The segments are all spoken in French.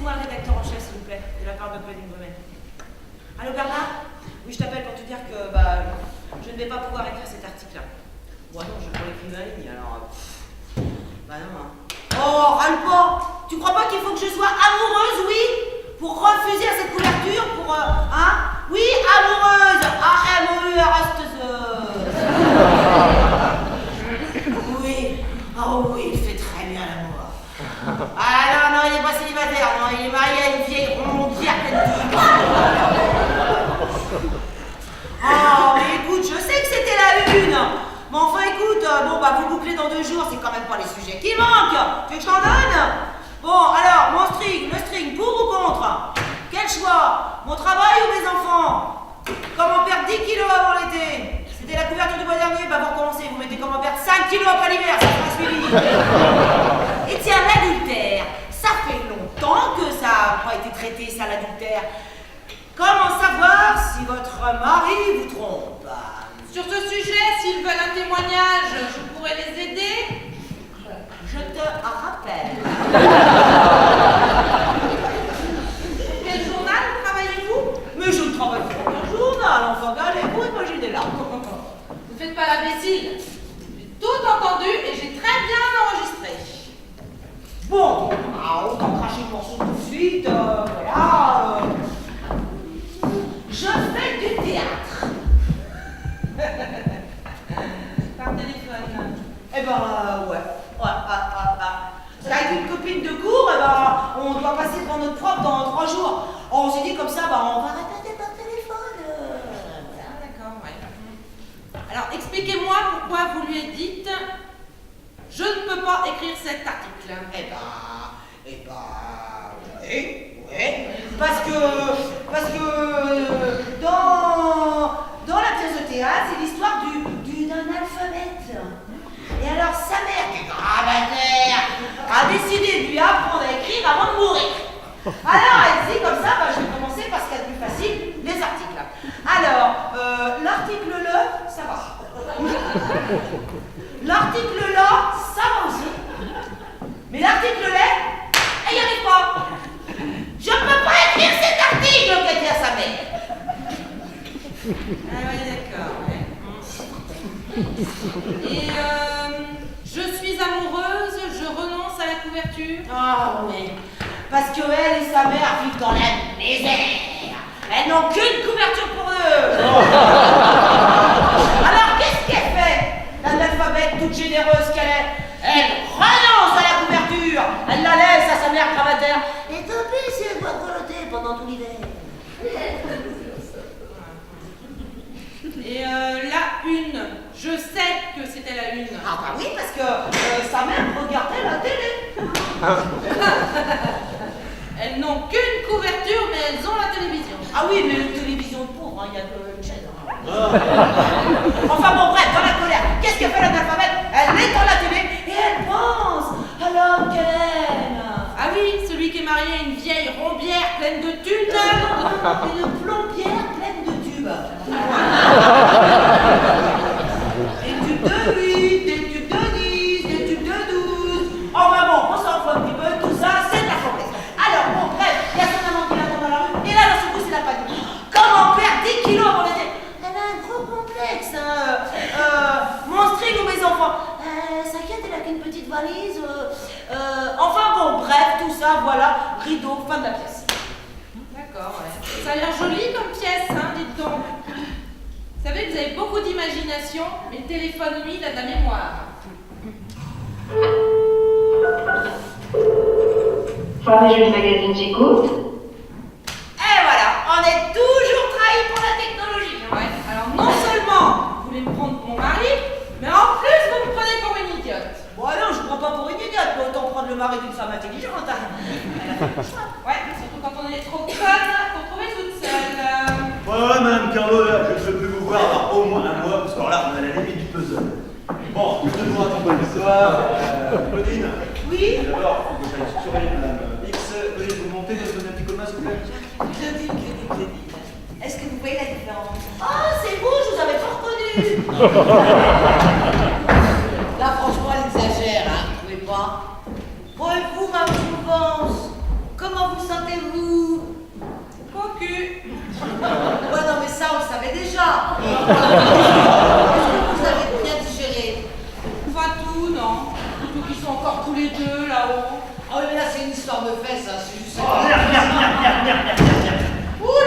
Passez-moi le rédacteur en chef, s'il vous plaît, de la part de Pauline Brumet. Allô, Bernard? Oui, je t'appelle pour te dire que je ne vais pas pouvoir écrire cet article-là. Bon, non, je pourrais écrire en ligne, alors... non, hein. Oh, râle pas! Tu crois pas qu'il faut que je sois amoureuse, oui? Pour refuser à cette couverture, pour... hein? Oui, amoureuse! A-M-O-U-R-S-T-E. Oui. Oh oui, il fait très bien l'amour. Ah non, il n'est pas célibataire, non, il est marié à une vieille rondière pleine de... Oh, mais écoute, je sais que c'était la une. Mais enfin, écoute, vous bouclez dans 2 jours, c'est quand même pas les sujets qui manquent. Tu veux que je t'en donne? Bon, alors, le string, pour ou contre? Quel choix? Mon travail ou mes enfants? Comment perdre 10 kilos avant l'été? C'était la couverture du mois dernier, vous recommencez, vous mettez comment perdre 5 kilos après l'hiver, ça sera suivi. Et tiens, l'adultère, ça fait longtemps que ça n'a pas été traité, ça, l'adultère. Comment savoir si votre mari vous trompe? Sur ce sujet, s'ils veulent un témoignage, je pourrais les aider. Je te rappelle. Quel journal travaillez-vous? Mais je ne travaille pas pour un journal, enfin, allez-vous imaginez là. Ne faites pas l'imbécile. J'ai tout entendu et j'ai très bien enregistré. Bon, autant cracher le morceau tout de suite, voilà. Je fais du théâtre. Par téléphone. Eh ben, ouais. Avec une copine de cours, on doit passer devant notre prof dans 3 jours. On s'est dit comme ça, on va répéter par téléphone. Ah, d'accord, ouais. Alors, expliquez-moi pourquoi vous lui dites « Je ne peux pas écrire cet article ». Oui. Parce que dans la pièce de théâtre, c'est l'histoire d'un alphabet. Et alors sa mère, qui est gravataire, a décidé de lui apprendre à écrire avant de mourir. Alors elle dit comme ça, je vais commencer par ce qu'il y a de plus facile, les articles. Alors, l'article le, ça va. L'article là, ça va aussi. Mais l'article les, elle n'y arrive pas. Je ne peux pas écrire cet article, qu'a dit à sa mère. Ah oui, d'accord, ouais. Et je suis amoureuse, je renonce à la couverture. Ah oui, parce que elle et sa mère vivent dans la misère. Elles n'ont qu'une couverture pour eux. Alors qu'est-ce qu'elle fait, l'analphabète toute généreuse qu'elle est? Elle renonce à la couverture. Elle la laisse à sa mère gravataire. Et tant pis si elle doit grelotter pendant tout l'hiver. Et la une, je sais que c'était la une. Ah bah oui, parce que sa mère regardait la télé. Elles n'ont qu'une couverture, mais elles ont la télévision. Ah oui, mais une télévision de pauvre, il y a que une chaîne. Enfin bon, bref, dans la colère, qu'est-ce qu'elle fait l'analphabète? Elle éteint la télé et elle pense à l'homme qu'elle aime. Ah oui, celui qui est marié à une vieille rombière pleine de thunes. Une plombière pleine de tubes. Des tubes de 8, des tubes de 10, des tubes de 12. Enfin bon, on s'en fout un petit peu, tout ça, c'est de la fournaise. Alors bon, bref, il y a son amant qui l'attend dans la rue, et là, d'un seul coup, c'est la panique. Comment perdre 10 kilos avant l'été? Elle a un gros complexe, hein. Mon string ou mes enfants? S'inquiète, elle a qu'une petite valise. Enfin bon, bref, tout ça, voilà, rideau, fin de la pièce. D'accord, ouais. Ça a l'air joli comme pièce, hein, dites donc. Vous savez que vous avez beaucoup d'imagination, mais le téléphone, lui, il a de la mémoire. Femme et Jules Magazine, j'écoute. Et voilà, on est toujours trahi pour la technologie. Ouais, alors non seulement vous voulez me prendre pour mon mari, mais en plus vous me prenez pour une idiote. Bon, non, je ne prends pas pour une idiote, mais autant prendre le mari d'une femme intelligente. Ouais, surtout quand on est trop conne pour trouver toute seule. Ouais, madame Carlo, là, je ne peux plus vous voir avant au moins un mois, parce que là, on est à la limite du puzzle. Bon, je vous attends ce soir. Claudine. Oui. D'abord, il faut que j'aille surveiller madame X. Claudine, vous montez, vous donnez un petit coup de main, s'il vous plaît. Claudine. Est-ce que vous voyez la différence? Ah, c'est vous, je vous avais pas reconnu. Là, franchement, elle exagère, hein, vous trouvez pas? Bon, et vous, ma jouvence, comment comment vous sentez-vous? Cocu. Ouais, non, mais ça, on le savait déjà. Est-ce que vous avez bien digéré? Pas tout, non. Surtout qu'ils sont encore tous les deux là-haut. Ah oui, mais là, c'est une histoire de fesses, hein. C'est juste... Ouh là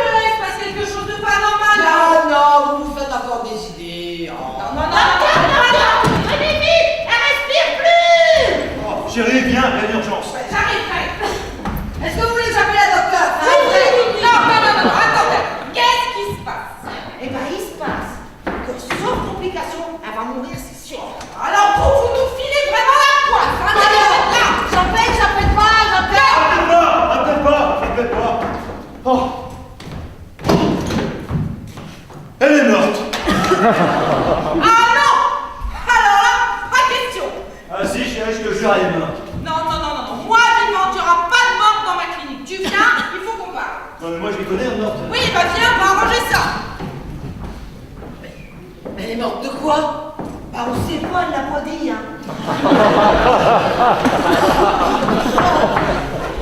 là, il se passe quelque chose de pas normal là. Non, non, vous vous faites encore des idées. Oh. Non, non, non, non. Venez vite, elle respire plus. Oh, chérie, viens, il y a une urgence. J'arriverai. Est-ce que vous voulez appeler la docteur? Non, non, non, non, attendez. Qu'est-ce qui se passe? Eh ben, il se passe que, sauf complication, elle va mourir, c'est sûr. Alors vous nous filez vraiment la poisse, hein, là. J'appelle pas. Appelle pas. Oh. Elle est morte. Ah non. Alors là, pas question. Ah si, chérie, je te jure, elle est morte. Non, non, non, non, non. Moi, vivante, il n'y aura pas de mort dans ma clinique. Tu viens, il faut qu'on parle. Non mais moi je les connais, en morte. Oui, bah viens, on va arranger ça. Elle est morte de quoi? Bah, on sait pas, elle l'a pas dit, hein.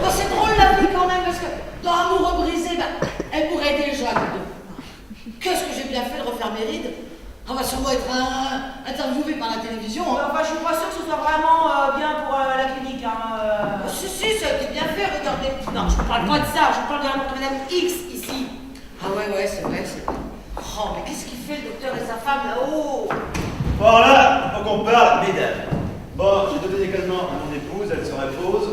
Bon, c'est drôle la vie quand même, parce que dans Amoureux brisé, bah, elle mourrait déjà. Qu'est-ce que j'ai bien fait de refaire mes rides? On va sûrement être interviewé par la télévision. Hein. Enfin, je suis pas sûre que ce soit vraiment bien pour la clinique. Hein, Si, ça a été bien fait, regardez. Non, je parle pas de ça, je parle de Madame X ici. Ah ouais, c'est vrai. Oh, mais qu'est-ce qu'il fait le docteur et sa femme là-haut? Voilà, faut qu'on parle, mesdames. Bon, j'ai donné des calmants à mon épouse, elle se repose.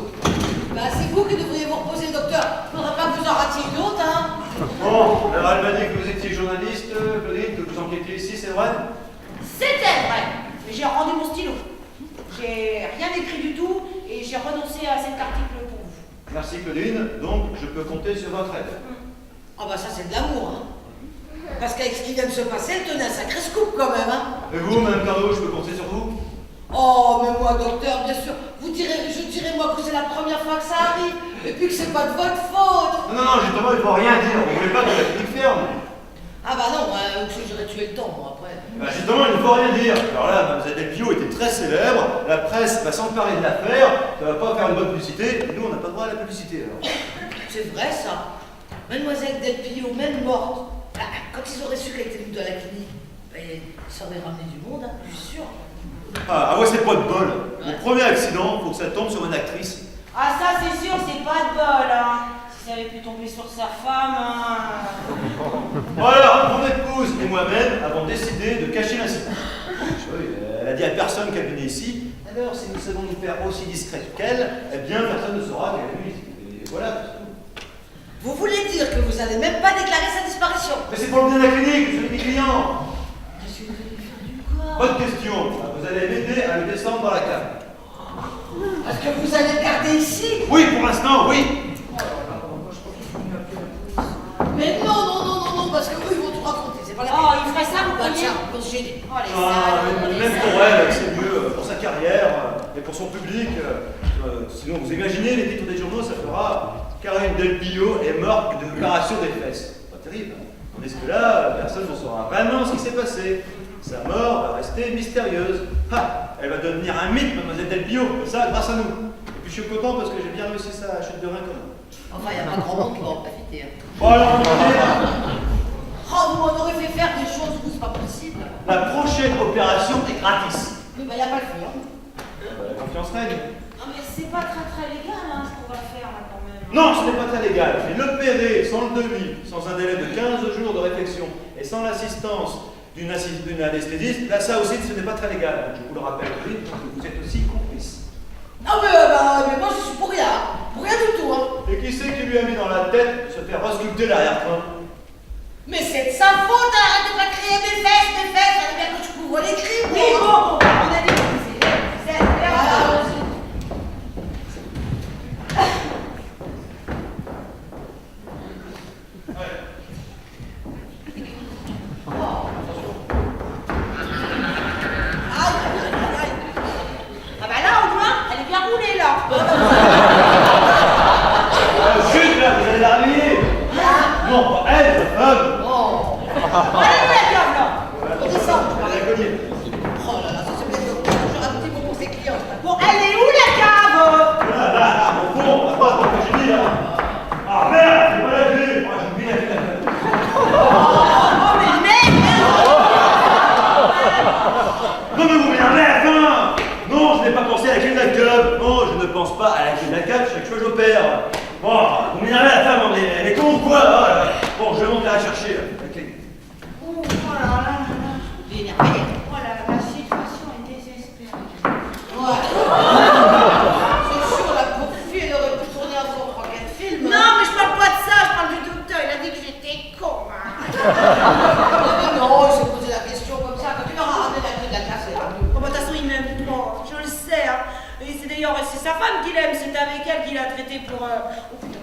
Bah, c'est vous qui devriez vous reposer, docteur. Faudrait pas que vous en ratiez une autre, hein. Bon, alors elle m'a dit que vous étiez journaliste, Claudine, que vous enquêtiez ici, c'est vrai? C'était vrai, mais j'ai rendu mon stylo. J'ai rien écrit du tout et j'ai renoncé à cet article pour vous. Merci Claudine, donc je peux compter sur votre aide. Ah bah ça c'est de l'amour, hein. Parce qu'avec ce qui vient de se passer, elle tenait un sacré scoop quand même, hein. Et vous, Madame Carlo, je peux compter sur vous? Oh, mais moi, docteur, bien sûr, je dirais moi que c'est la première fois que ça arrive, et puis que c'est pas de votre faute. Non, justement, il faut rien dire, vous voulez pas que la clinique ferme. Ah bah non, j'aurais tué le temps, moi, après. Bah justement, il ne faut rien dire. Alors là, Mademoiselle Delpio était très célèbre, la presse va s'emparer de l'affaire, ça va pas faire une bonne publicité, et nous on n'a pas droit à la publicité alors. C'est vrai ça. Mademoiselle Delpio, même morte, quand ils auraient su qu'elle était venue de la clinique, ça aurait ramené du monde, hein, je suis sûr. Ah ouais, c'est pas de bol. Mon premier accident, faut que ça tombe sur une actrice. Ah ça c'est sûr, c'est pas de bol. Hein. Si ça avait pu tomber sur sa femme... Hein. Voilà, mon épouse et moi-même avons décidé de cacher l'incident. Elle a dit à personne qu'elle venait ici. Alors, si nous savons nous faire aussi discrète qu'elle, eh bien, personne ne saura qu'elle est venue ici. Et voilà, c'est tout. Vous voulez dire que vous n'allez même pas déclarer sa disparition? Mais c'est pour le bien de la clinique, je suis mes clients. Qu'est-ce que vous allez faire du quoi? Bonne question. Vous allez m'aider à le descendre dans la cave. Est-ce que vous allez le garder ici? Oui, pour l'instant, oui. Mais non, parce que eux, ils vont tout raconter, c'est pas la peine. Oh, il ferait ça, vous Bah voyez? tiens, on peut se gêner. Oh les Ah, salauds, les même salauds. pour elle, c'est mieux pour sa carrière et pour son public. Sinon, vous imaginez, les titres des journaux, ça fera Karine Delpio est morte d'une opération des fesses. Pas terrible. Tandis que là, personne ne saura vraiment ce qui s'est passé. Sa mort va rester mystérieuse. Elle va devenir un mythe, Mademoiselle Delpio, et ça grâce à nous. Et puis je suis content parce que j'ai bien réussi ça à chute de rein quand même. Enfin, il n'y a pas grand monde qui va en profiter. Hein. Bon alors, Oh, vous m'en aurez fait faire des choses, vous, c'est pas possible. la prochaine opération est gratis. Mais bah, il n'y a pas le feu. Hein. La confiance règne. Non mais c'est pas très légal hein, ce qu'on va faire là quand même. Non, ce n'est pas très légal. Mais l'opérer sans le devis, sans un délai de 15 jours de réflexion et sans l'assistance d'une anesthésiste, là ça aussi ce n'est pas très légal. Donc, je vous le rappelle, oui, que vous êtes aussi complice. Ah mais moi je suis pour rien du tout. Hein. Et qui c'est qui lui a mis dans la tête de se faire resculpter l'arrière-train? Mais c'est de sa faute, arrête de pas crier mes fesses, fallait bien que je couvre les cris. Oui bon, on a dit que c'est Ah bah là au moins, elle est bien roulée là. Chut là, vous allez la réveiller. Non, pas elle, la femme. Oh, Allez où la cave là? on descend. Elle a cogné. Oh là là, ça c'est pense pas à la clé de la cage chaque fois que j'opère. Bon, vous m'énervez la femme, elle est con ou quoi? Bon, je vais monter la chercher, la clé. Oh là là là là. J'ai énervé. Oh là là, la situation est désespérée. Ouais. C'est sûr, la pauvre fille, elle aurait pu tourner un bon rocket film. Non, mais je parle pas de ça, je parle du docteur. Il a dit que j'étais con. Hein. Non, j'ai posé la question comme ça. Quand tu leur as ramené la clé de la classe, elle a Bon, bah, de toute façon, il m'aime pas, je le sais. Hein. Et c'est d'ailleurs c'est sa femme qu'il aime, c'est avec elle qu'il a traité pour. Oh putain,